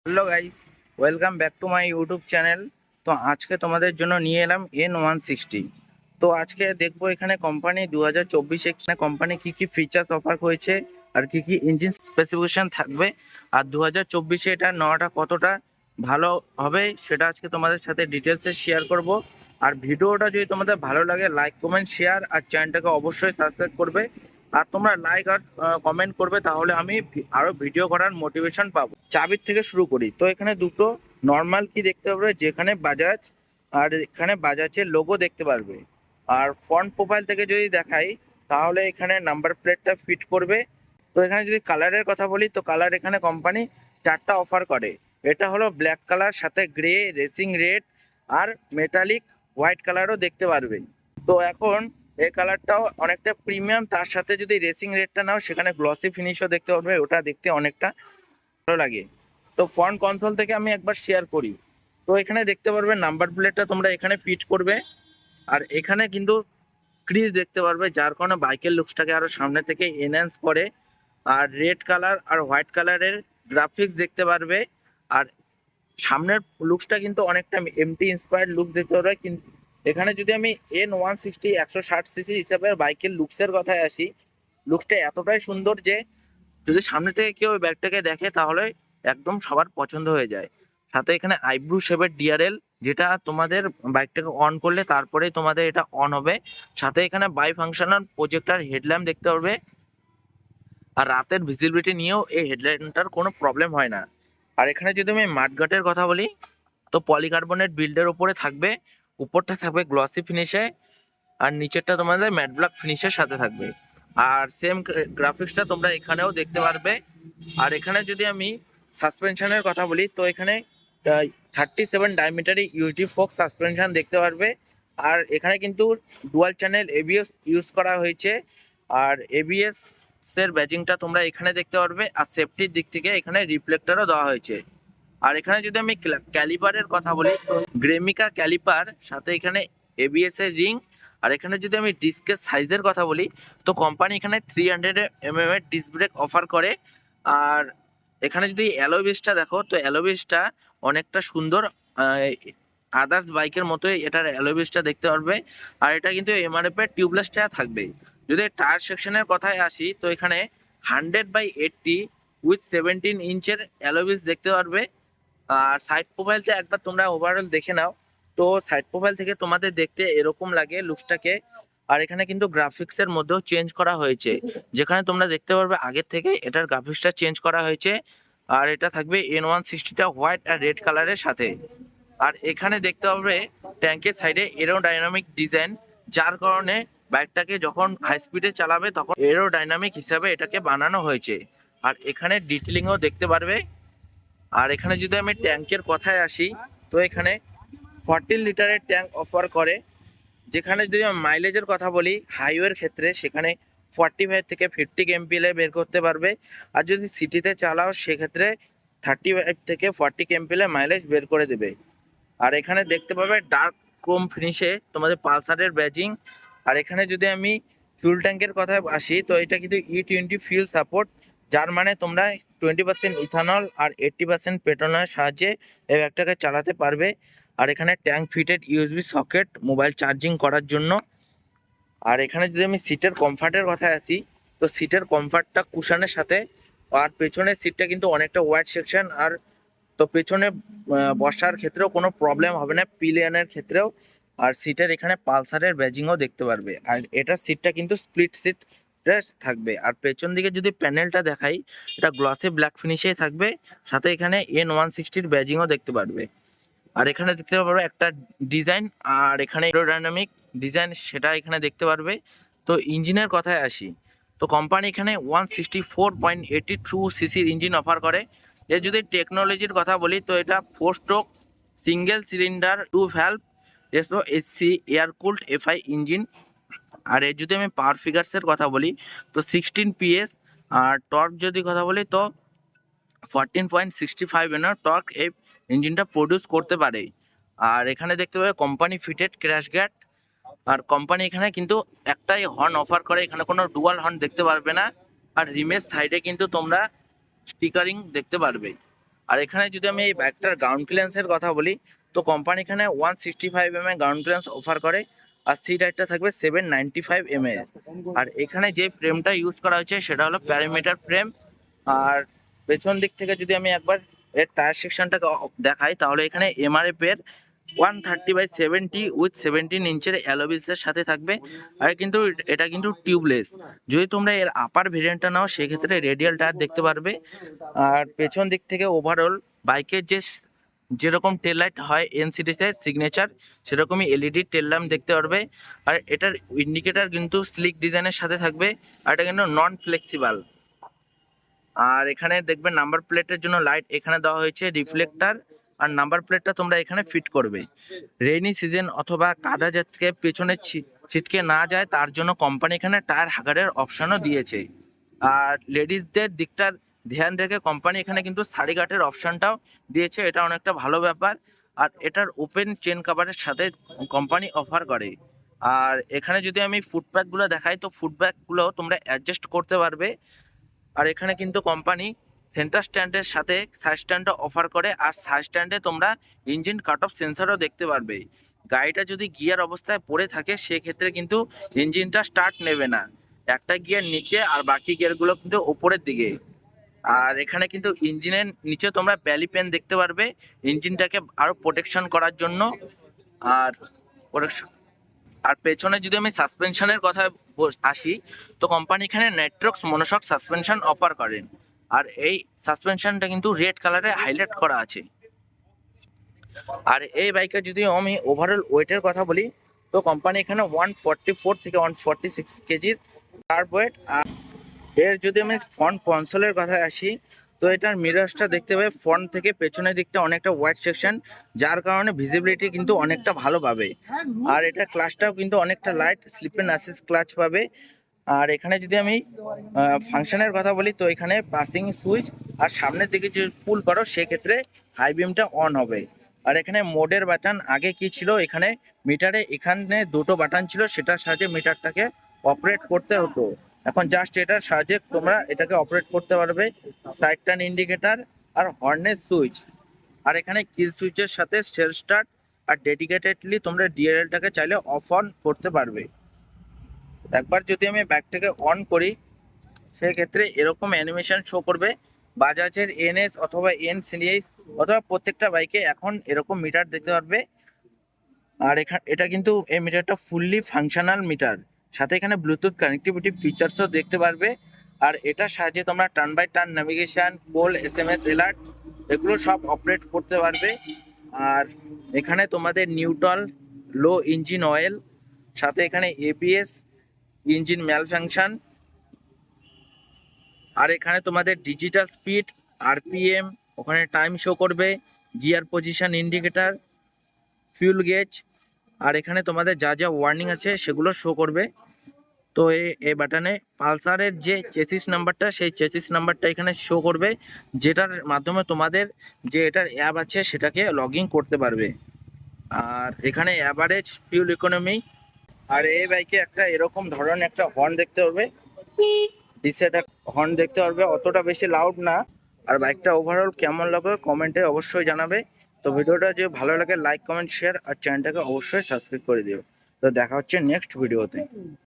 Hello guys, welcome back to my YouTube channel. তো আজকে তোমাদের জন্য নিয়ে এলাম N160। তো আজকে দেখবো এখানে কোম্পানি 2024 এখানে কোম্পানি কি কি ফিচার্স অফার করেছে আর কি কি ইঞ্জিন স্পেসিফিকেশন থাকবে, আর 2024 এটা নেওয়াটা কতটা ভালো হবে সেটা আজকে তোমাদের সাথে ডিটেলসে শেয়ার করব। আর ভিডিওটা যদি তোমাদের ভালো লাগে লাইক কমেন্ট শেয়ার আর চ্যানেলটাকে অবশ্যই সাবস্ক্রাইব করবে। আর তোমরা লাইক আর কমেন্ট করবে, তাহলে আমি আরো ভিডিও করার মোটিভেশন পাবো। চাবির থেকে শুরু করি। তো এখানে দুটো নর্মাল কি দেখতে পারবে, যেখানে বাজাজ আর এখানে বাজাজের লোগো দেখতে পারবে। আর ফ্রন্ট প্রোফাইল থেকে যদি দেখাই তাহলে এখানে নাম্বার প্লেটটা ফিট করবে। তো এখানে যদি কালারের কথা বলি, তো কালার এখানে কোম্পানি চারটা অফার করে। এটা হলো ব্ল্যাক কালার, সাথে গ্রে, রেসিং রেড আর মেটালিক হোয়াইট কালারও দেখতে পারবে। তো এখন এই কালারটাও অনেকটা প্রিমিয়াম, তার সাথে যদি রেসিং রেডটা নাও সেখানে গ্লসি ফিনিশও দেখতে পারবে, ওটা দেখতে অনেকটা ভালো লাগে। তো ফ্রন্ট কনসোল থেকে আমি একবার শেয়ার করি। তো এখানে দেখতে পারবে নাম্বার প্লেটটা তোমরা এখানে ফিট করবে। আর এখানে কিন্তু ক্রিজ দেখতে পারবে, যার কারণে বাইকের লুকসটাকে আরো সামনে থেকে এনহ্যান্স করে। আর রেড কালার আর হোয়াইট কালারের গ্রাফিক্স দেখতে পারবে। আর সামনের লুকসটা কিন্তু অনেকটা এমটি ইন্সপায়ার্ড লুক দেখতে পারবে। কিন্তু এখানে যদি আমি N160 160 সিসি হিসাবে বাইকের লুকসের কথায় আসি, লুকসটা এতটাই সুন্দর যে যদি সামনে থেকে কেউ ওই ব্যাগটাকে দেখে তাহলে একদম সবার পছন্দ হয়ে যায়। সাথে এখানে আইব্রু শেপের ডিআরএল, যেটা তোমাদের বাইকটাকে অন করলে তারপরেই তোমাদের এটা অন হবে। সাথে এখানে বাই ফাংশনাল প্রজেক্টর হেডল্যাম্প দেখতে পারবে। আর রাতের ভিজিবিলিটি নিয়েও এই হেডলাইটটার কোনো প্রবলেম হয় না। আর এখানে যদি আমি মাঠগাটের কথা বলি, তো পলিকার্বনেট বিল্ডের উপরে থাকবে, উপরটা থাকবে গ্লসি ফিনিশে আর নিচেরটা তোমাদের ম্যাট ব্ল্যাক ফিনিশের সাথে থাকবে। আর সেম গ্রাফিক্সটা তোমরা এখানেও দেখতে পারবে। আর এখানে যদি আমি সাসপেনশনের কথা বলি, তো এখানে 37 ডায়ামিটারি ইউজি ফোক সাসপেনশন দেখতে পারবে। আর এখানে কিন্তু ডুয়াল চ্যানেল এবিএস ইউজ করা হয়েছে। আর এবিএস এর ব্যাজিংটা তোমরা এখানে দেখতে পারবে। আর সেফটির দিক থেকে এখানে রিফ্লেক্টরও দেওয়া হয়েছে। আর এখানে যদি আমি ক্যালিপারের কথা বলি, তো গ্রেমিকা ক্যালিপার, সাথে এখানে এবিএস এর রিং। আর এখানে যদি আমি ডিস্কের সাইজের কথা বলি, তো কোম্পানি এখানে 300 mm এর ডিস্ক ব্রেক অফার করে। আর এখানে যদি অ্যালোবিসটা দেখো, তো অ্যালোবিসটা অনেকটা সুন্দর, আদার্স বাইকের মতোই এটার অ্যালোবিসটা দেখতে পারবে। আর এটা কিন্তু এমআরএফ এর টিউবলেস টায়ার থাকবে। যদি টায়ার সেকশনের কথায় আসি, তো এখানে 100/80 উইথ 17 ইঞ্চের অ্যালোবিস দেখতে পারবে। আর সাইড প্রোফাইলটা একবার তোমরা ওভারঅল দেখে নাও। তো সাইড প্রোফাইল থেকে তোমাদের দেখতে এরকম লাগে লুকসটাকে। আর এখানে কিন্তু গ্রাফিক্সের মধ্যেও চেঞ্জ করা হয়েছে, যেখানে তোমরা দেখতে পারবে আগের থেকে এটার গ্রাফিক্সটা চেঞ্জ করা হয়েছে। আর এটা থাকবে N160টা হোয়াইট আর রেড কালারের সাথে। আর এখানে দেখতে পারবে ট্যাঙ্কের সাইডে এরোডাইনামিক ডিজাইন, যার কারণে বাইকটাকে যখন হাই স্পিডে চালাবে তখন এরোডাইনামিক হিসাবে এটাকে বানানো হয়েছে। আর এখানে ডিটেলিংও দেখতে পারবে। আর এখানে যদি আমি ট্যাঙ্কের কথায় আসি, তো এখানে 14 লিটারের ট্যাঙ্ক অফার করে। যেখানে যদি আমি মাইলেজের কথা বলি হাইওয়ের ক্ষেত্রে, সেখানে 45 থেকে 50 কেমপিএল বের করতে পারবে। আর যদি সিটিতে চালাও সেক্ষেত্রে 35 থেকে 40 কেমপিএল মাইলেজ বের করে দেবে। আর এখানে দেখতে পাবে ডার্ক ক্রোম ফিনিশে তোমাদের পালসারের ব্যাজিং। আর এখানে যদি আমি ফিউল ট্যাঙ্কের কথায় আসি, তো এটা কিন্তু E20 ফিউল সাপোর্ট, যার মানে তোমরা 20% ইথানল আর 80% পেট্রোলের সাহায্যে এই ব্যাগটাকে চালাতে পারবে। আর এখানে tank fitted USB socket mobile charging করার জন্য। আর এখানে যদি আমি সিটের কমফর্টের কথায় আসি, তো সিটের কমফর্টটা কুশনের সাথে। আর পেছনের সিটটা কিন্তু অনেকটা ওয়াইড সেকশন। আর তো পেছনে বসার ক্ষেত্রেও কোনো প্রবলেম হবে না, পিলিয়নের ক্ষেত্রেও। আর সিটের এখানে পালসারের ব্যাজিংও দেখতে পারবে। আর এটার সিটটা কিন্তু স্প্লিট সিট থাকবে। আর পেছন দিকে যদি প্যানেলটা দেখাই, এটা গ্লসি ব্ল্যাক ফিনিশেই থাকবে। সাথে এখানে N160-র ব্যাজিংও দেখতে পারবে। আর এখানে দেখতে পারবে একটা ডিজাইন, আর এখানে এরোডাইনামিক ডিজাইন সেটা এখানে দেখতে পারবে। তো ইঞ্জিনের কথায় আসি, তো কোম্পানি এখানে 164.82 সিসির ইঞ্জিন অফার করে। এর যদি টেকনোলজির কথা বলি, তো এটা 4 stroke single cylinder 2 valve SOHC air cooled FI engine. আর এর যদি আমি পাওয়ার ফিগার্সের কথা বলি, তো 16 PS। আর টর্ক যদি কথা বলি, তো 14.65 টর্ক এই ইঞ্জিনটা প্রডিউস করতে পারে। আর এখানে দেখতে পাবে কোম্পানি ফিটেড ক্র্যাশ গার্ড। আর কোম্পানি এখানে কিন্তু একটাই হর্ন অফার করে, এখানে কোনো ডুয়াল হর্ন দেখতে পারবে না। আর রিমের সাইডে কিন্তু তোমরা স্টিকারিং দেখতে পারবে। আর এখানে যদি আমি এই বাইকটার গ্রাউন্ড ক্লিয়ারেন্সের কথা বলি, তো কোম্পানি এখানে 165 mm গ্রাউন্ড ক্লিয়ারেন্স অফার করে, আর সিট হাইটটা থাকবে 795 mm। আর এখানে যে ফ্রেমটা ইউজ করা হয়েছে সেটা হলো প্যারামিটার ফ্রেম। আর পেছন দিক থেকে যদি আমি একবার এর টায়ার সেকশনটাকে দেখাই, তাহলে এখানে এমআরএফ এর 130/70 উইথ 17 ইঞ্চের অ্যালোবিসের সাথে থাকবে। আর কিন্তু এটা কিন্তু টিউবলেস। যদি তোমরা এর আপার ভেরিয়েন্টটা নাও সেক্ষেত্রে রেডিয়াল টায়ার দেখতে পারবে। আর পেছন দিক থেকে ওভারঅল বাইকের যেরকম টেল লাইট হয় এনসিডিসের সিগনেচার, সেরকমই এলইডি টেল ল্যাম্প দেখতে পারবে। আর এটার ইন্ডিকেটর কিন্তু স্লিক ডিজাইনের সাথে থাকবে, আর এটা কিন্তু নন ফ্লেক্সিবল। আর এখানে দেখবে নাম্বার প্লেটের জন্য লাইট এখানে দেওয়া হয়েছে রিফ্লেক্টর, আর নাম্বার প্লেটটা তোমরা এখানে ফিট করবে। রেইনি সিজন অথবা কাদা যাতে পেছনে ছিটকে না যায় তার জন্য কোম্পানি এখানে টায়ার হাগারের অপশনও দিয়েছে। আর লেডিসদের দিকটা ধ্যান রেখে কোম্পানি এখানে কিন্তু সারি গার্ডের অপশনটাও দিয়েছে, এটা অনেকটা ভালো ব্যাপার। আর এটার ওপেন চেন কাভারের সাথে কোম্পানি অফার করে। আর এখানে যদি আমি ফুটপ্যাকগুলো দেখাই, তো ফুটপ্যাকগুলো তোমরা অ্যাডজাস্ট করতে পারবে। আর এখানে কিন্তু কোম্পানি সেন্টার স্ট্যান্ডের সাথে সাইড স্ট্যান্ডও অফার করে, আর সাইড স্ট্যান্ডে তোমরা ইঞ্জিন কাট অফ সেন্সারও দেখতে পারবে। গাড়িটা যদি গিয়ার অবস্থায় পড়ে থাকে সেক্ষেত্রে কিন্তু ইঞ্জিনটা স্টার্ট নেবে না, একটা গিয়ার নিচে আর বাকি গিয়ারগুলো কিন্তু ওপরের দিকে। আর এখানে কিন্তু ইঞ্জিনের নিচে তোমরা ব্যালি পেন দেখতে পারবে ইঞ্জিনটাকে আরো প্রোটেকশন করার জন্য। আর প্রোটেকশন আর পেছনে যদি আমি সাসপেনশনের কথা আসি, তো কোম্পানি এখানে নেট্রক্স মনোশক সাসপেনশন অফার করেন। আর এই সাসপেনশনটা কিন্তু রেড কালারে হাইলাইট করা আছে। আর এই বাইকের যদি আমি ওভারঅল ওয়েটের কথা বলি, তো কোম্পানি এখানে 144 থেকে 146 কেজির কার্ব ওয়েট। আর এর যদি আমি ফ্রন্ট কনসোলের কথা আসি, তো এটার মিররসটা দেখতে পাবে ফ্রন্ট থেকে পেছনের দিকটা অনেকটা ওয়াইড সেকশন, যার কারণে ভিজিবিলিটি কিন্তু অনেকটা ভালো পাবে। আর এটা ক্লাচটাও কিন্তু অনেকটা light slip and assist clutch পাবে। আর এখানে যদি আমি ফাংশনের কথা বলি, তো এখানে পাসিং সুইচ, আর সামনের দিকে যদি পুল করো সেক্ষেত্রে হাই বিমটা অন হবে। আর এখানে মোডের বাটন আগে কি ছিল, এখানে মিটারে এখানে দুটো বাটন ছিল, সেটার সাহায্যে মিটারটাকে অপারেট করতে হতো। এখন জাস্ট এটার সাহায্যে তোমরা এটাকে অপারেট করতে পারবে। সাইড টার্ন ইন্ডিকেটর আর হর্নের সুইচ, আর এখানে কিল সুইচের সাথে সেলফ স্টার্ট, আর ডেডিকেটেডলি তোমরা ডিআরএলটাকে চাইলে অফ অন করতে পারবে। একবার যদি আমি ব্যাগটাকে অন করি সেক্ষেত্রে এরকম অ্যানিমেশন শো করবে। বাজাজের এনএস অথবা এন সিরিজ অথবা প্রত্যেকটা বাইকে এখন এরকম মিটার দেখতে পারবে। আর এটা কিন্তু এই মিটারটা ফুললি ফাংশনাল মিটার, সাথে এখানে ব্লুটুথ কানেক্টিভিটি ফিচার্সও দেখতে পারবে। আর এটার সাহায্যে তোমরা turn by turn navigation, poll, SMS alert এগুলো সব অপারেট করতে পারবে। আর এখানে তোমাদের নিউট্রাল, লো ইঞ্জিন অয়েল, সাথে এখানে এবিএস, ইঞ্জিন ম্যাল ফাংশন, আর এখানে তোমাদের ডিজিটাল স্পিড, আরপিএম, ওখানে টাইম শো করবে, gear position indicator, fuel gauge, আর এখানে তোমাদের যা যা ওয়ার্নিং আছে সেগুলো শো করবে। তো এই বাটনে পালসারের যে চেসিস নাম্বারটা, সেই চেসিস নাম্বারটা এখানে শো করবে, যেটার মাধ্যমে তোমাদের যে এটার অ্যাপ আছে সেটাকে লগ ইন করতে পারবে। আর এখানে অ্যাভারেজ ফিউল ইকোনমি, আর এই বাইকে একটা এরকম ধরনের একটা হর্ন দেখতে পারবে, ডিসেট হর্ন দেখতে পারবে, অতটা বেশি লাউড না। আর বাইকটা ওভারঅল কেমন লাগবে কমেন্টে অবশ্যই জানাবে। তো ভিডিওটা যদি ভালো লাগে লাইক, কমেন্ট, শেয়ার, আর চ্যানেলটাকে অবশ্যই সাবস্ক্রাইব করে দিও। তো দেখা হচ্ছে নেক্সট ভিডিওতে।